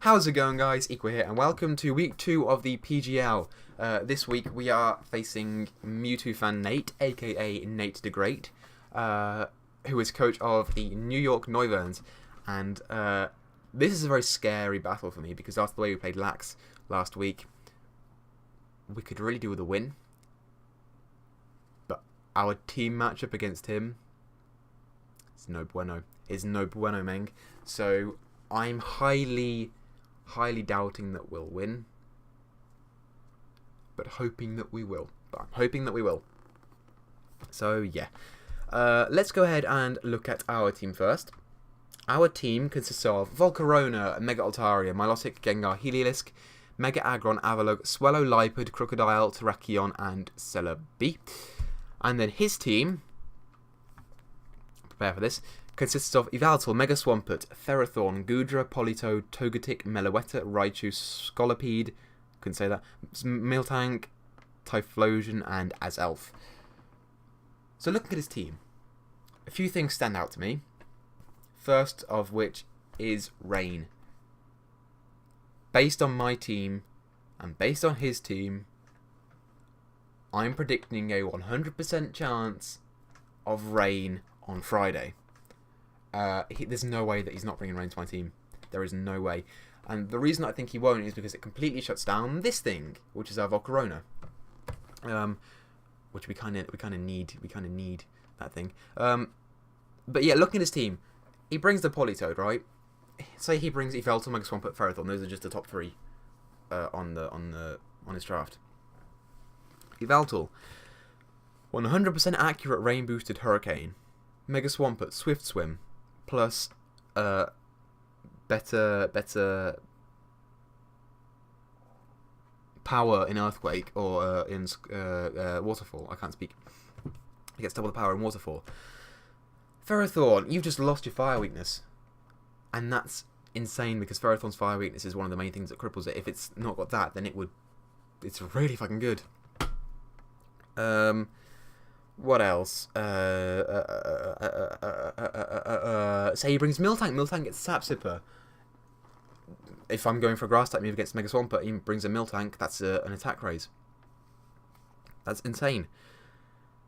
How's it going, guys? Equa here, and welcome to week 2 of the PGL. This week we are facing Mew2fanNate, aka Nate the Great, who is coach of the New York Noiverns. And this is a very scary battle for me, because after the way we played Lax last week, we could really do with a win. But our team matchup against him is no bueno. Meng. So I'm highly doubting that we'll win, but hoping that we will. So yeah, let's go ahead and look at our team first. Our team consists of Volcarona, Mega Altaria, Milotic, Gengar, Heliolisk, Mega Aggron, Avalugg, Swallow, Lipid, Crocodile, Terrakion, and Celebi. And then his team, prepare for this, consists of Yveltal, Mega Swampert, Ferrothorn, Goodra, Politoed, Togetic, Meloetta, Raichu, Scolipede, couldn't say that, Miltank, Typhlosion, and Azelf. So looking at his team, a few things stand out to me. First of which is Rain. Based on my team, and based on his team, I'm predicting a 100% chance of Rain on Friday. There's no way that he's not bringing Rain to my team. There is no way. And the reason I think he won't is because it completely shuts down this thing, which is our Volcarona. Which we kind of need. We kind of need that thing. But yeah, looking at his team, he brings the Politoed, right? Say he brings Yveltal, Mega Swampert, Ferrothorn. Those are just the top 3 on his draft. Yveltal, 100% accurate Rain boosted Hurricane. Mega Swampert, Swift Swim, plus better power in Earthquake or in Waterfall. I can't speak. He gets double the power in Waterfall. Ferrothorn, you've just lost your fire weakness, and that's insane because Ferrothorn's fire weakness is one of the main things that cripples it. If it's not got that, then it's really fucking good. What else? Say he brings Miltank. Miltank gets Sap Sipper. If I'm going for a Grass type move against Mega Swampert, he brings a Miltank. That's an attack raise. That's insane.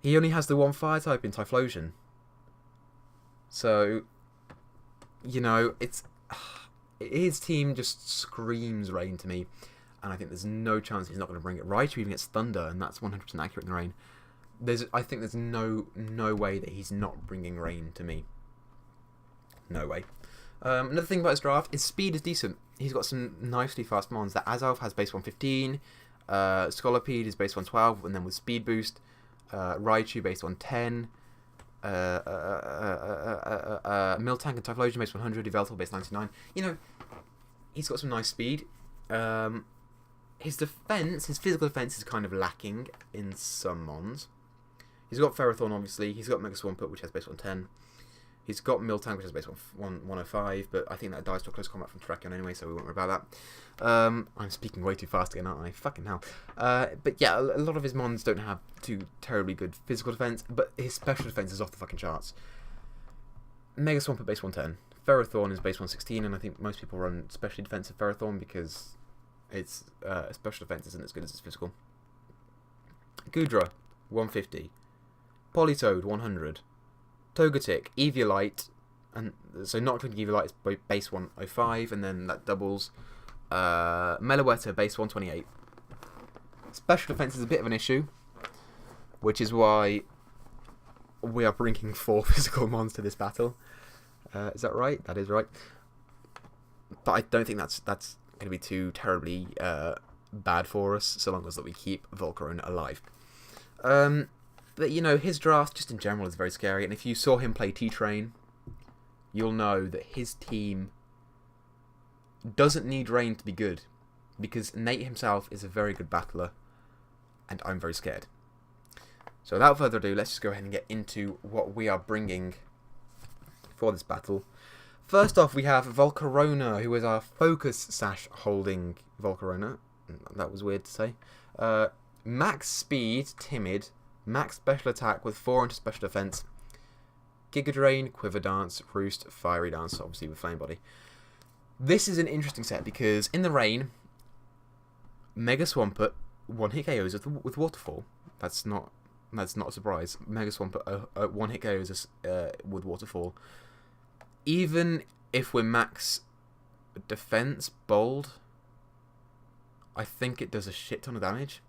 He only has the one fire type in Typhlosion. So, you know, his team just screams Rain to me, and I think there's no chance he's not going to bring it. Raichu even gets Thunder, and that's 100% accurate in the Rain. I think there's no way that he's not bringing Rain to me. No way. Another thing about his draft is speed is decent. He's got some nicely fast mons. That Azelf has base 115, Scolipede is base 112, and then with speed boost, Raichu base 110, Miltank and Typhlosion base 100, Yveltal base 99. You know, he's got some nice speed. His defense, his physical defense, is kind of lacking in some mons. He's got Ferrothorn, obviously. He's got Mega Swampert, which has base 110. He's got Miltank, which has base 105, but I think that dies to a close combat from Terrakion anyway, so we won't worry about that. I'm speaking way too fast again, aren't I? Fucking hell. But yeah, a lot of his mons don't have too terribly good physical defense, but his special defense is off the fucking charts. Mega Swampert base 110. Ferrothorn is base 116, and I think most people run specially defensive Ferrothorn because its special defense isn't as good as its physical. Goodra, 150. Politoed, 100. Togetic, Eviolite, and so not including Eviolite is base 105, and then that doubles. Meloetta, base 128. Special defense is a bit of an issue, which is why we are bringing 4 physical mons to this battle. Is that right? That is right. But I don't think that's going to be too terribly bad for us, so long as that we keep Volcarona alive. But you know, his draft just in general is very scary, and if you saw him play T-Train, you'll know that his team doesn't need Rain to be good, because Nate himself is a very good battler, and I'm very scared. So without further ado, let's just go ahead and get into what we are bringing for this battle. First off, we have Volcarona, who is our focus sash holding Volcarona. That was weird to say. Max speed, timid. Max special attack with 4 into special defense. Giga Drain, Quiver Dance, Roost, Fiery Dance, obviously with Flame Body. This is an interesting set because in the rain, Mega Swampert one-hit KOs with Waterfall. That's not a surprise. Mega Swampert one-hit KOs with Waterfall. Even if we're max defense bold, I think it does a shit ton of damage.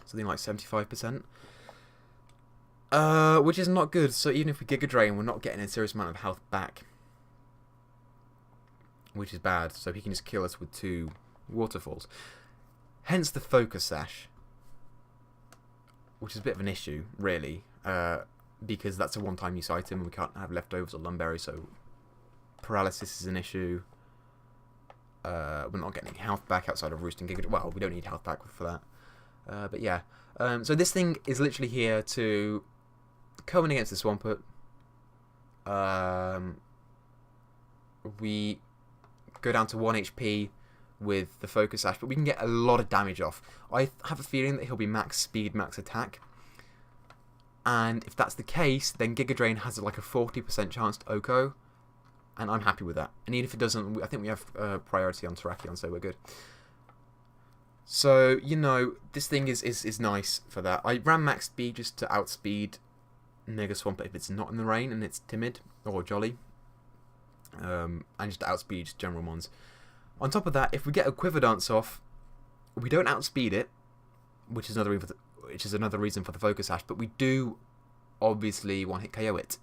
Something like 75%. Which is not good. So even if we Giga Drain, we're not getting a serious amount of health back, which is bad. So he can just kill us with 2 Waterfalls. Hence the Focus Sash, which is a bit of an issue, really, because that's a one-time use item and we can't have leftovers or Lumberry, so paralysis is an issue. We're not getting any health back outside of Roosting Giga. Well, we don't need health back for that. But yeah, so this thing is literally here to come in against the Swampert. We go down to 1 HP with the Focus Sash, but we can get a lot of damage off. I have a feeling that he'll be max speed, max attack. And if that's the case, then Giga Drain has like a 40% chance to OHKO. And I'm happy with that. And even if it doesn't, I think we have priority on Terrakion, so we're good. So, you know, this thing is nice for that. I ran max speed just to outspeed Mega Swampert if it's not in the rain and it's timid or jolly. And just to outspeed just general mons. On top of that, if we get a Quiver Dance off, we don't outspeed it, which is another reason for the Focus Sash, but we do obviously one-hit KO it,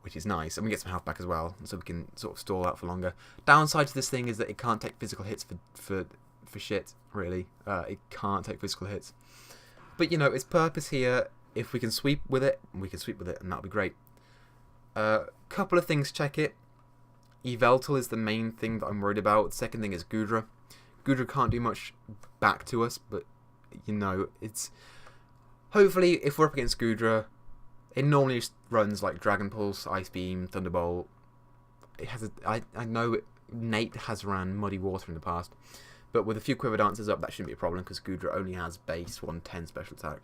which is nice, and we get some health back as well, so we can sort of stall out for longer. Downside to this thing is that it can't take physical hits for shit, really. It can't take physical hits. But, you know, its purpose here, if we can sweep with it, we can sweep with it, and that'll be great. Couple of things check it. Yveltal is the main thing that I'm worried about. Second thing is Goodra. Goodra can't do much back to us, but, you know, it's... Hopefully, if we're up against Goodra, it normally just runs like Dragon Pulse, Ice Beam, Thunderbolt. It has I know Nate has ran Muddy Water in the past, but with a few Quiver Dances up, that shouldn't be a problem because Goodra only has base 110 special attack.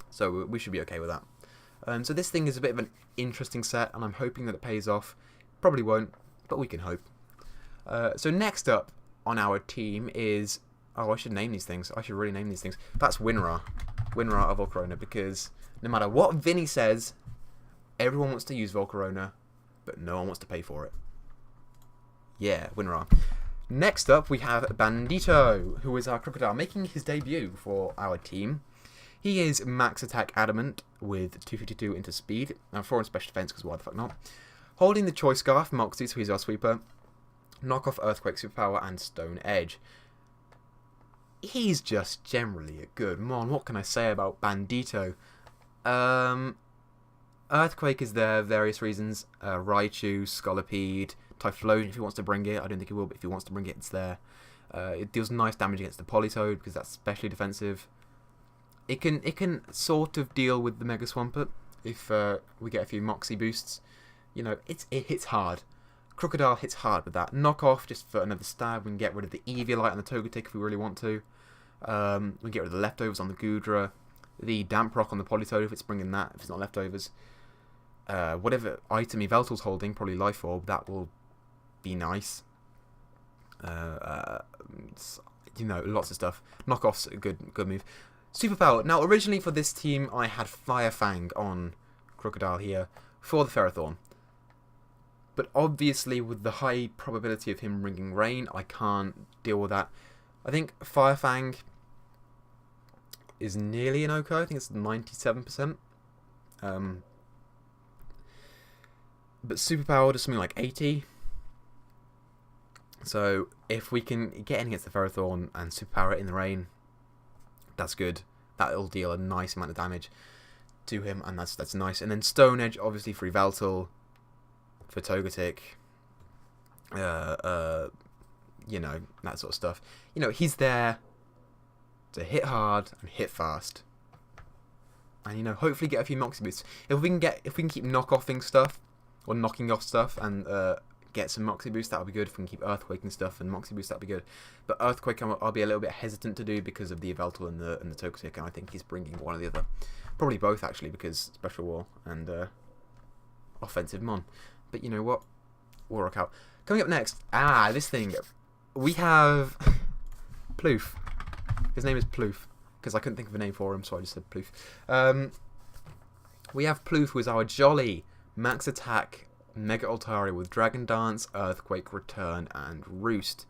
So we should be okay with that. So this thing is a bit of an interesting set, and I'm hoping that it pays off. Probably won't, but we can hope. So next up on our team is... Oh, I should name these things. I should really name these things. That's Winra. Winra of Volcarona, because no matter what Vinny says, everyone wants to use Volcarona, but no one wants to pay for it. Yeah, Winra. Next up, we have Bandito, who is our Crocodile, making his debut for our team. He is max attack adamant with 252 into speed, and 4 in special defense, because why the fuck not. Holding the Choice Scarf, Moxie, so he's our sweeper. Knock off Earthquake Superpower and Stone Edge. He's just generally a good mon. What can I say about Bandito? Earthquake is there, various reasons. Raichu, Scolipede, Typhlosion if he wants to bring it. I don't think he will, but if he wants to bring it, it's there. It deals nice damage against the Politoed because that's especially defensive. It can sort of deal with the Mega Swampert if we get a few Moxie boosts. You know, it hits hard. Crocodile hits hard with that. Knock off just for another stab. We can get rid of the Eviolite on the Togetic if we really want to. We can get rid of the leftovers on the Goodra. The Damp Rock on the Politoed if it's bringing that, if it's not leftovers. Whatever item Yveltal's holding, probably Life Orb, that will be nice. You know, lots of stuff. Knock off's a good move. Superpower. Now, originally for this team, I had Fire Fang on Crocodile here for the Ferrothorn. But obviously, with the high probability of him bringing rain, I can't deal with that. I think Fire Fang is nearly an OHKO. I think it's 97%. But Superpower does something like 80. So if we can get in against the Ferrothorn and Superpower it in the rain, that's good. That'll deal a nice amount of damage to him, and that's nice. And then Stone Edge, obviously for Yveltal, for Togetic, you know, that sort of stuff. You know, he's there to hit hard and hit fast, and you know, hopefully get a few Moxie boosts. If we can keep knock-offing stuff or knocking off stuff and get some Moxie boosts, that'll be good. If we can keep Earthquaking stuff and Moxie boosts, that'll be good. But Earthquake, I'll be a little bit hesitant to do because of the Yveltal and the Togetic, and I think he's bringing one or the other. Probably both actually, because Special War and Offensive Mon. But you know what? We'll work out. Coming up next, this thing. We have Ploof. His name is Ploof, because I couldn't think of a name for him, so I just said Ploof. We have Ploof, who is our jolly max attack Mega Altaria with Dragon Dance, Earthquake, Return, and Roost.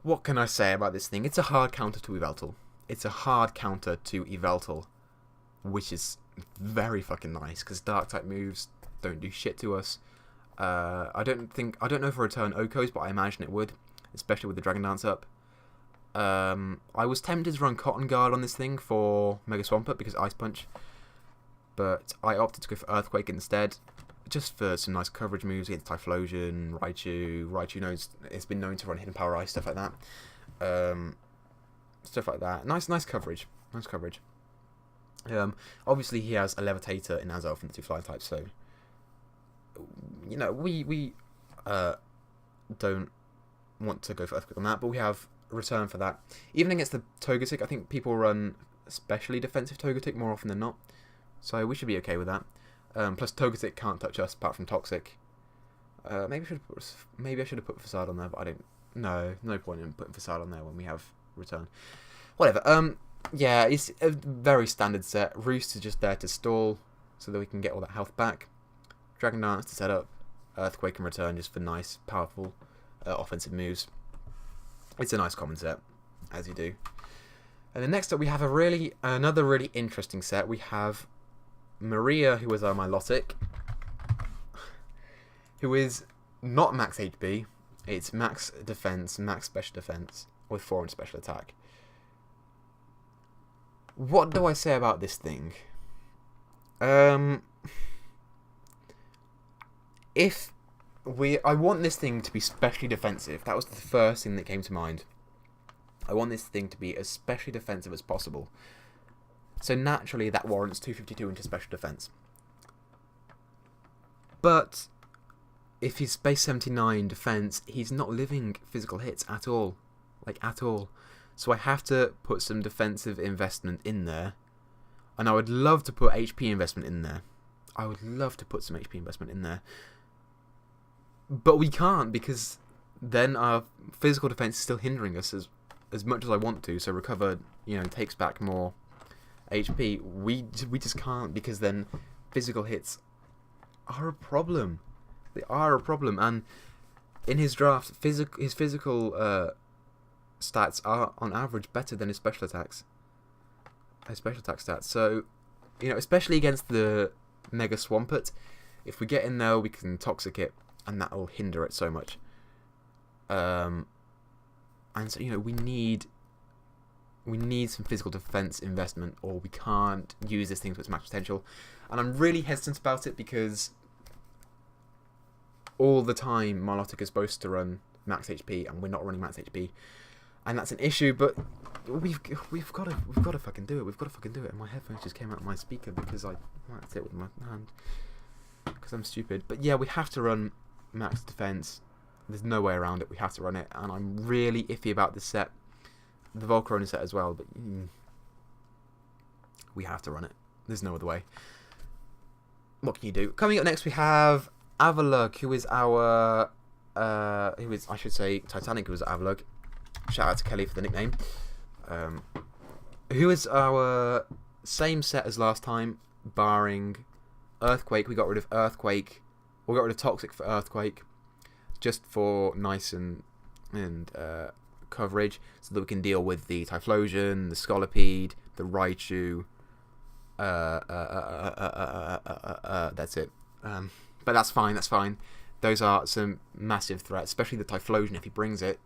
What can I say about this thing? It's a hard counter to Yveltal. It's a hard counter to Yveltal, which is very fucking nice, because Dark type moves don't do shit to us. I don't know if a Return Okos, but I imagine it would, especially with the Dragon Dance up. I was tempted to run Cotton Guard on this thing for Mega Swampert because Ice Punch, but I opted to go for Earthquake instead, just for some nice coverage moves against Typhlosion, Raichu. Raichu knows it's been known to run Hidden Power Ice, stuff like that. Nice coverage. Obviously he has a Levitator in Azelf and the 2 flying types, so you know we don't want to go for Earthquake on that, but we have Return for that. Even against the Togetic, I think people run especially defensive Togetic more often than not, so we should be okay with that. Plus Togetic can't touch us apart from Toxic. Maybe I should have put Facade on there, but I don't. No point in putting Facade on there when we have Return. Whatever. Yeah, it's a very standard set. Roost is just there to stall so that we can get all that health back. Dragon Dance to set up. Earthquake and Return just for nice, powerful offensive moves. It's a nice common set, as you do. And then next up we have another really interesting set. We have Maria, who is our Milotic, who is not max HP. It's max defense, max special defense, with 4 in special attack. What do I say about this thing? I want this thing to be specially defensive. That was the first thing that came to mind. I want this thing to be as specially defensive as possible. So naturally that warrants 252 into special defense. But if he's base 79 defense, he's not living physical hits at all. Like, at all. So I have to put some defensive investment in there. And I would love to put HP investment in there. But we can't, because then our physical defense is still hindering us as much as I want to. So recover, takes back more HP. We just can't, because then physical hits are a problem. They are a problem. And in his draft, his physical stats are on average better than his special attacks. His special attack stats. So, especially against the Mega Swampert, if we get in there, we can Toxic it, and that'll hinder it so much. And so, we need some physical defense investment, or we can't use this thing to its max potential. And I'm really hesitant about it, because all the time Milotic is supposed to run max HP, and we're not running max HP, and that's an issue. But we've got to fucking do it. We've got to fucking do it. And my headphones just came out of my speaker because I whacked it with my hand because I'm stupid. But yeah, we have to run max defense. There's no way around it. We have to run it, and I'm really iffy about this set, the Volcarona set as well. But we have to run it. There's no other way. What can you do? Coming up next, we have Avalugg, who is our I should say Titanic, who is Avalugg. Shout out to Kelly for the nickname. Who is our same set as last time, barring Earthquake. We got rid of Earthquake. We got rid of Toxic for Earthquake, just for nice and coverage, so that we can deal with the Typhlosion, the Scolipede, the Raichu. That's it. But that's fine. That's fine. Those are some massive threats, especially the Typhlosion if he brings it.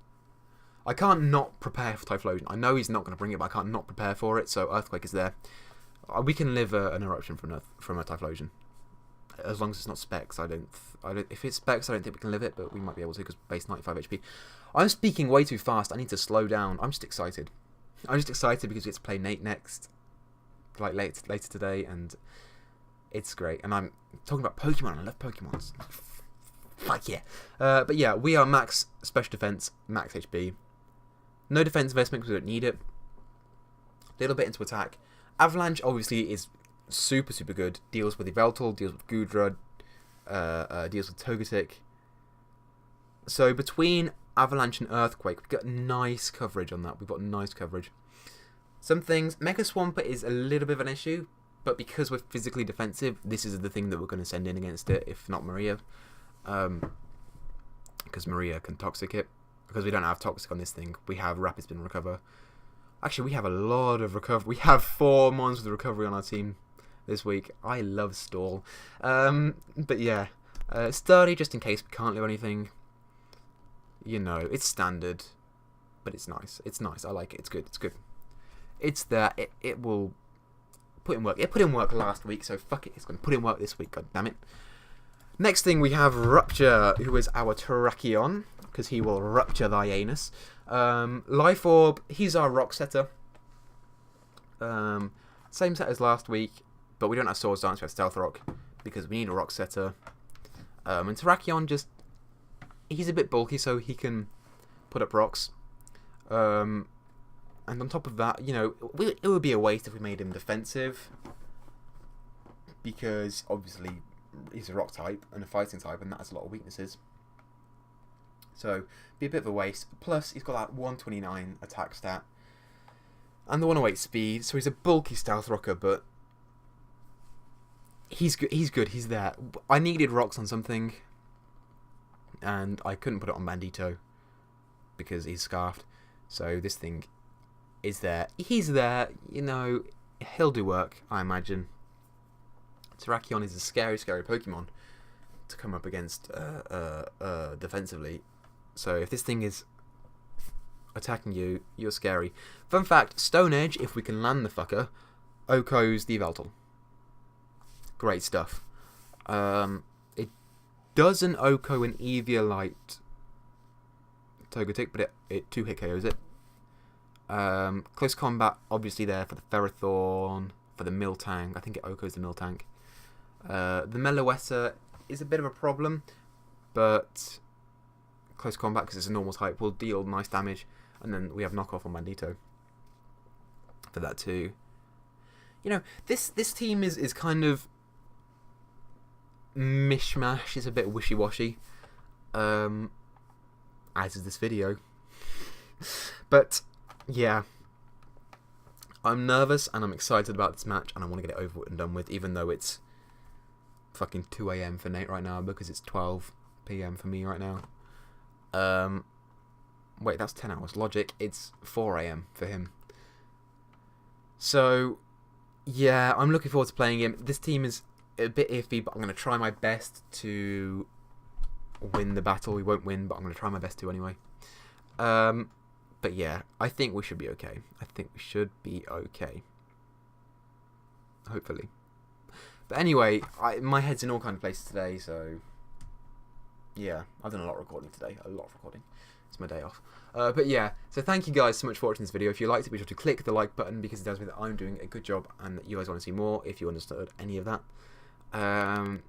I can't not prepare for Typhlosion. I know he's not going to bring it, but I can't not prepare for it. So Earthquake is there. We can live an eruption from a Typhlosion, as long as it's not Specs. I don't. If it's Specs, I don't think we can live it, but we might be able to because base 95 HP. I'm speaking way too fast. I need to slow down. I'm just excited. Because we get to play Nate next, like later today, and it's great. And I'm talking about Pokemon. I love Pokemon. Fuck yeah. But yeah, we are max special defense, max HP. No defense investment because we don't need it. A little bit into attack. Avalanche obviously is super, super good. Deals with Yveltal, deals with Goodra, deals with Togetic. So between Avalanche and Earthquake, we've got nice coverage on that. We've got nice coverage. Some things, Mega Swampert is a little bit of an issue, but because we're physically defensive, this is the thing that we're going to send in against it, if not Maria. Because Maria can Toxic it. Because we don't have Toxic on this thing, we have Rapid Spin Recover. Actually, we have a lot of recovery. We have 4 monsters with recovery on our team this week. I love Stall. But yeah, Sturdy just in case we can't do anything. You know, it's standard, but it's nice. It's nice. I like it. It's good. It's good. It's there. It will put in work. It put in work last week, so fuck it. It's going to put in work this week. God damn it. Next thing we have Rupture, who is our Terrakion, because he will rupture thy anus. Life Orb, he's our Rock Setter. Same set as last week, but we don't have Swords Dance, we have Stealth Rock, because we need a Rock Setter. And Terrakion just, he's a bit bulky, so he can put up rocks. And on top of that, you know, it would be a waste if we made him defensive, because obviously he's a rock type and a fighting type, and that has a lot of weaknesses. So, be a bit of a waste. Plus, he's got that 129 attack stat and the 108 speed, so he's a bulky stealth rocker, but he's good. He's good. He's there. I needed rocks on something, and I couldn't put it on Bandito because he's scarfed. So this thing is there. He's there. You know, he'll do work, I imagine. Terrakion is a scary, scary Pokemon to come up against defensively. So if this thing is attacking you, you're scary. Fun fact, Stone Edge, if we can land the fucker, Oko's the Yveltal. Great stuff. It doesn't Oko an Eviolite Togetic, but it 2-hit KOs it. Close combat, obviously there for the Ferrothorn, for the Miltank. I think it Oko's the Miltank. The Meloetta is a bit of a problem, but close combat, because it's a normal type, will deal nice damage. And then we have knockoff on Bandito for that too. You know, this team is kind of mishmash. It's a bit wishy-washy, as is this video. But yeah, I'm nervous and I'm excited about this match, and I want to get it over and done with, even though it's fucking 2 AM for Nate right now, because it's 12 PM for me right now. Wait, that's 10 hours. Logic, it's 4 AM for him. So, yeah, I'm looking forward to playing him. This team is a bit iffy, but I'm going to try my best to win the battle. We won't win, but I'm going to try my best to anyway. But yeah, I think we should be okay. I think we should be okay. Hopefully. But anyway, my head's in all kind of places today, so yeah, I've done a lot of recording today. A lot of recording. It's my day off. But yeah, so thank you guys so much for watching this video. If you liked it, be sure to click the like button, because it tells me that I'm doing a good job and that you guys want to see more, if you understood any of that. But I'm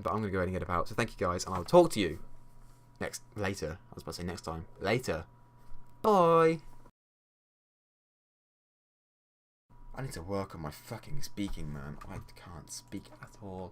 going to go ahead and get about. So thank you guys, and I'll talk to you later. I was about to say next time. Later. Bye. I need to work on my fucking speaking, man. I can't speak at all.